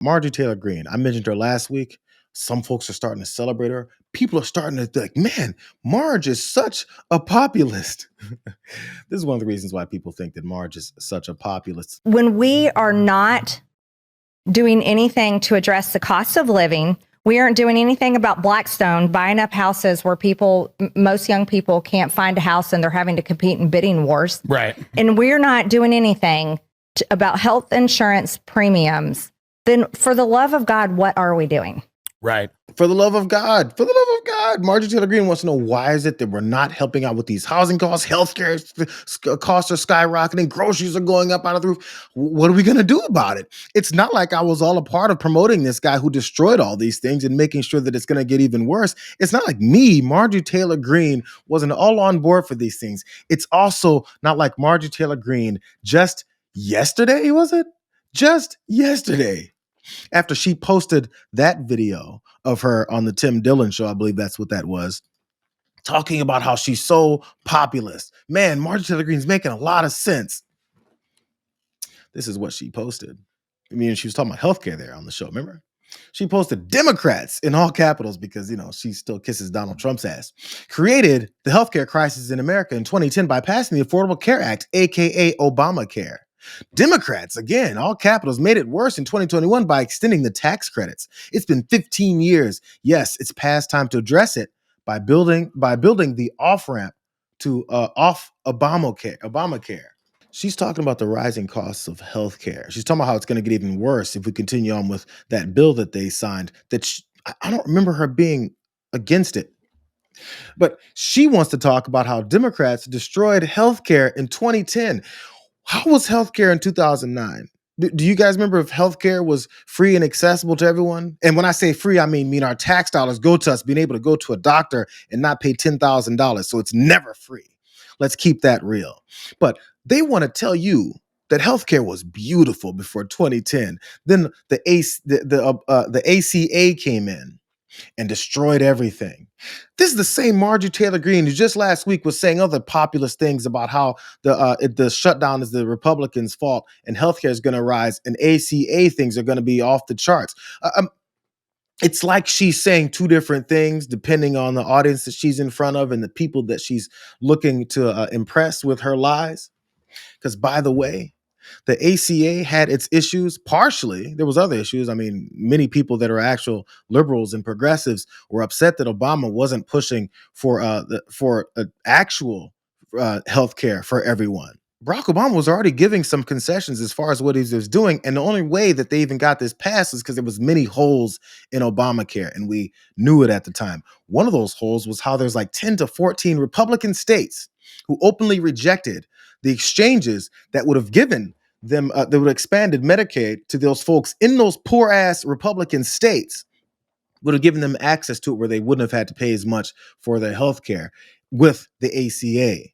Marjorie Taylor Greene, I mentioned her last week. Some folks are starting to celebrate her. People are starting to think, man, Marge is such a populist. This is one of the reasons why people think that Marge is such a populist. When we are not doing anything to address the cost of living, we aren't doing anything about Blackstone buying up houses where most young people can't find a house and they're having to compete in bidding wars. Right. And we're not doing anything about health insurance premiums. Then for the love of God, what are we doing? Right. For the love of God, Marjorie Taylor Greene wants to know, why is it that we're not helping out with these housing costs? Healthcare costs are skyrocketing. Groceries are going up out of the roof. What are we going to do about it? It's not like I was all a part of promoting this guy who destroyed all these things and making sure that it's going to get even worse. It's not like me, Marjorie Taylor Greene, wasn't all on board for these things. It's also not like Marjorie Taylor Greene just yesterday, was it? Just yesterday, after she posted that video of her on the Tim Dillon show, I believe that's what that was, talking about how she's so populist. Man, Marjorie Taylor Greene's making a lot of sense. This is what she posted. I mean, she was talking about healthcare there on the show, remember? She posted Democrats in all capitals because, she still kisses Donald Trump's ass. Created the healthcare crisis in America in 2010 by passing the Affordable Care Act, aka Obamacare. Democrats, again, all capitals, made it worse in 2021 by extending the tax credits. It's been 15 years. Yes, it's past time to address it by building the off-ramp to off Obamacare. She's talking about the rising costs of healthcare. She's talking about how it's going to get even worse if we continue on with that bill that they signed. I don't remember her being against it. But she wants to talk about how Democrats destroyed healthcare in 2010. How was healthcare in 2009? Do you guys remember if healthcare was free and accessible to everyone? And when I say free, I mean our tax dollars go to us being able to go to a doctor and not pay $10,000. So it's never free. Let's keep that real. But they want to tell you that healthcare was beautiful before 2010. Then the ACA came in and destroyed everything. This is the same Marjorie Taylor Greene who just last week was saying other populist things about how the shutdown is the Republicans' fault and healthcare is going to rise and ACA things are going to be off the charts. It's like she's saying two different things depending on the audience that she's in front of and the people that she's looking to impress with her lies. Because, by the way, the ACA had its issues partially. There was other issues. I mean, many people that are actual liberals and progressives were upset that Obama wasn't pushing for actual health care for everyone. Barack Obama was already giving some concessions as far as what he was doing. And the only way that they even got this passed is because there was many holes in Obamacare. And we knew it at the time. One of those holes was how there's like 10 to 14 Republican states who openly rejected the exchanges that would have given them, that would have expanded Medicaid to those folks in those poor ass Republican states, would have given them access to it where they wouldn't have had to pay as much for their health care with the ACA.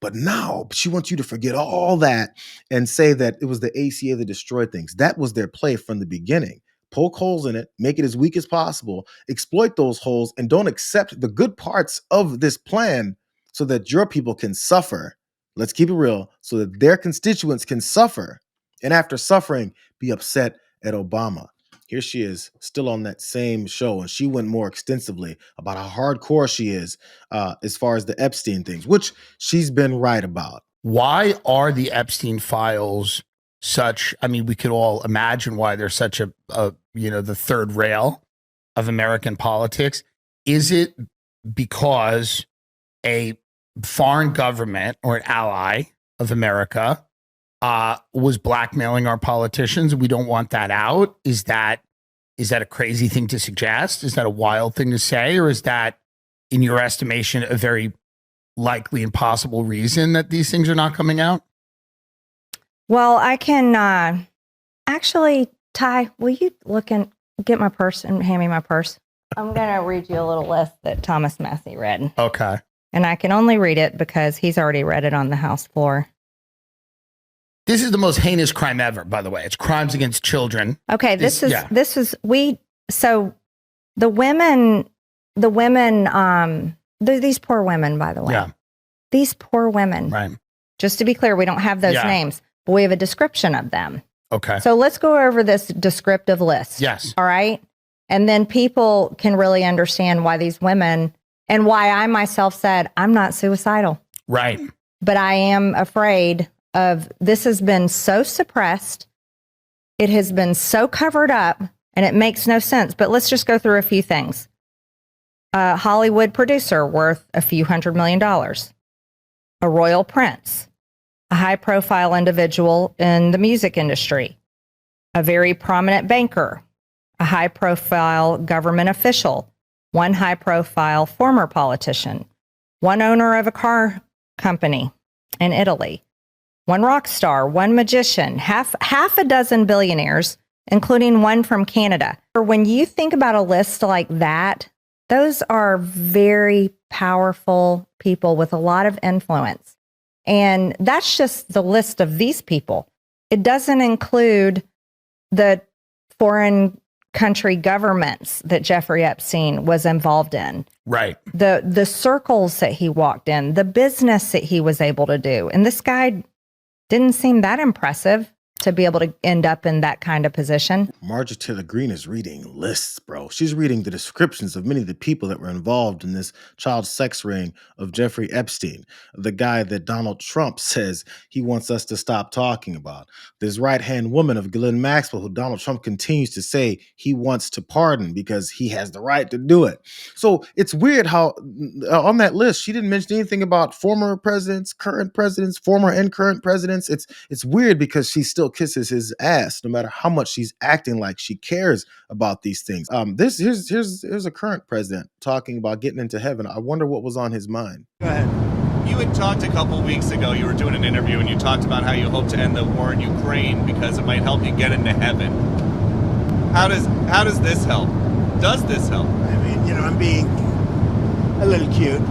But now she wants you to forget all that and say that it was the ACA that destroyed things. That was their play from the beginning. Poke holes in it, make it as weak as possible, exploit those holes, and don't accept the good parts of this plan so that your people can suffer. Let's keep it real, so that their constituents can suffer. And after suffering, be upset at Obama. Here she is, still on that same show, and she went more extensively about how hardcore she is as far as the Epstein things, which she's been right about. Why are the Epstein files such, I mean, we could all imagine why they're such the third rail of American politics. Is it because a foreign government or an ally of America was blackmailing our politicians? We don't want that out. Is that a crazy thing to suggest? Is that a wild thing to say? Or is that, in your estimation, a very likely and possible reason that these things are not coming out? Well, I can actually, Ty, will you look and get my purse and hand me my purse? I'm going to read you a little list that Thomas Massey read. Okay. And I can only read it because he's already read it on the House floor. This is the most heinous crime ever, by the way. It's crimes against children. Okay, these poor women, by the way. Yeah. These poor women. Right. Just to be clear, we don't have those names, but we have a description of them. Okay. So let's go over this descriptive list. Yes. All right. And then people can really understand why these women and why I myself said, I'm not suicidal. Right. But I am afraid of this has been so suppressed. It has been so covered up and it makes no sense. But let's just go through a few things. A Hollywood producer worth a few $100 million, a royal prince, a high profile individual in the music industry, a very prominent banker, a high profile government official, one high profile former politician, one owner of a car company in Italy, one rock star, one magician, half a dozen billionaires, including one from Canada. When you think about a list like that, those are very powerful people with a lot of influence. And that's just the list of these people. It doesn't include the foreign country governments that Jeffrey Epstein was involved in. Right. The circles that he walked in, the business that he was able to do. And this guy didn't seem that impressive to be able to end up in that kind of position. Marjorie Taylor Greene is reading lists, bro. She's reading the descriptions of many of the people that were involved in this child sex ring of Jeffrey Epstein, the guy that Donald Trump says he wants us to stop talking about. This right-hand woman of Ghislaine Maxwell, who Donald Trump continues to say he wants to pardon because he has the right to do it. So it's weird how on that list, she didn't mention anything about former presidents, current presidents, former and current presidents. It's weird because she still kisses his ass, no matter how much she's acting like she cares about these things. Here's a current president talking about getting into heaven. I wonder what was on his mind. Go ahead. You had talked a couple weeks ago, you were doing an interview and you talked about how you hope to end the war in Ukraine because it might help you get into heaven. How does this help? Does this help? I mean, I'm being a little cute.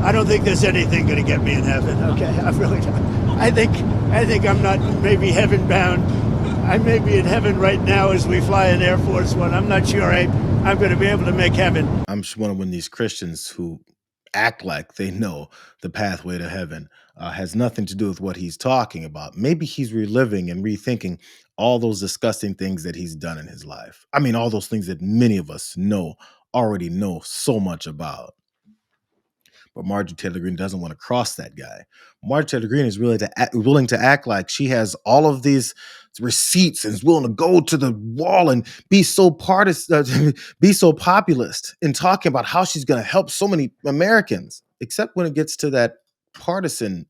I don't think there's anything going to get me in heaven. Okay, I really don't. I think I'm not maybe heaven bound. I may be in heaven right now as we fly in Air Force One. I'm not sure I'm going to be able to make heaven. I'm just wondering when these Christians who act like they know the pathway to heaven has nothing to do with what he's talking about. Maybe he's reliving and rethinking all those disgusting things that he's done in his life. I mean, all those things that many of us already know so much about. But Marjorie Taylor Greene doesn't want to cross that guy. Marjorie Taylor Greene is really willing to act like she has all of these receipts and is willing to go to the wall and be so be so populist in talking about how she's going to help so many Americans, except when it gets to that partisan,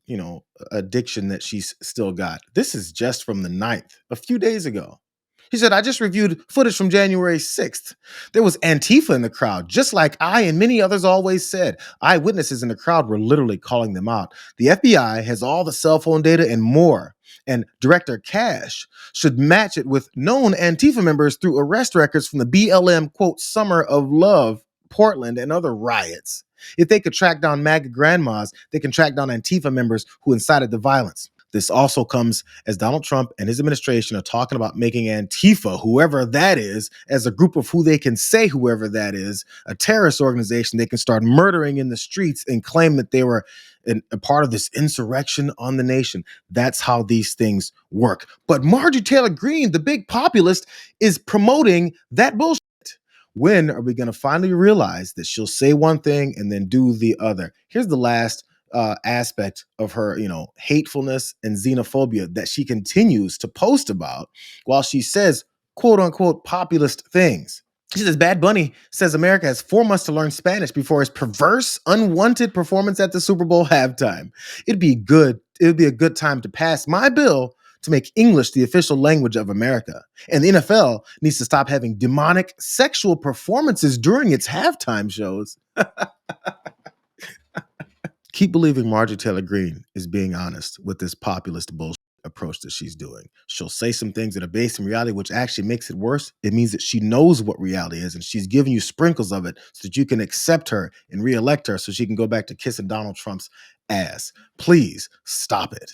addiction that she's still got. This is just from the 9th, a few days ago. He said, I just reviewed footage from January 6th. There was Antifa in the crowd, just like I and many others always said. Eyewitnesses in the crowd were literally calling them out. The FBI has all the cell phone data and more. And Director Cash should match it with known Antifa members through arrest records from the BLM, quote, Summer of Love, Portland, and other riots. If they could track down MAGA grandmas, they can track down Antifa members who incited the violence. This also comes as Donald Trump and his administration are talking about making Antifa, whoever that is, as a group of who they can say whoever that is, a terrorist organization they can start murdering in the streets and claim that they were a part of this insurrection on the nation. That's how these things work. But Marjorie Taylor Greene, the big populist, is promoting that bullshit. When are we going to finally realize that she'll say one thing and then do the other? Here's the last aspect of her, hatefulness and xenophobia that she continues to post about while she says, quote unquote, populist things. She says, Bad Bunny says America has 4 months to learn Spanish before his perverse, unwanted performance at the Super Bowl halftime. It would be a good time to pass my bill to make English the official language of America. And the NFL needs to stop having demonic sexual performances during its halftime shows. Keep believing Marjorie Taylor Greene is being honest with this populist bullshit approach that she's doing. She'll say some things that are based in reality, which actually makes it worse. It means that she knows what reality is, and she's giving you sprinkles of it so that you can accept her and reelect her so she can go back to kissing Donald Trump's ass. Please stop it.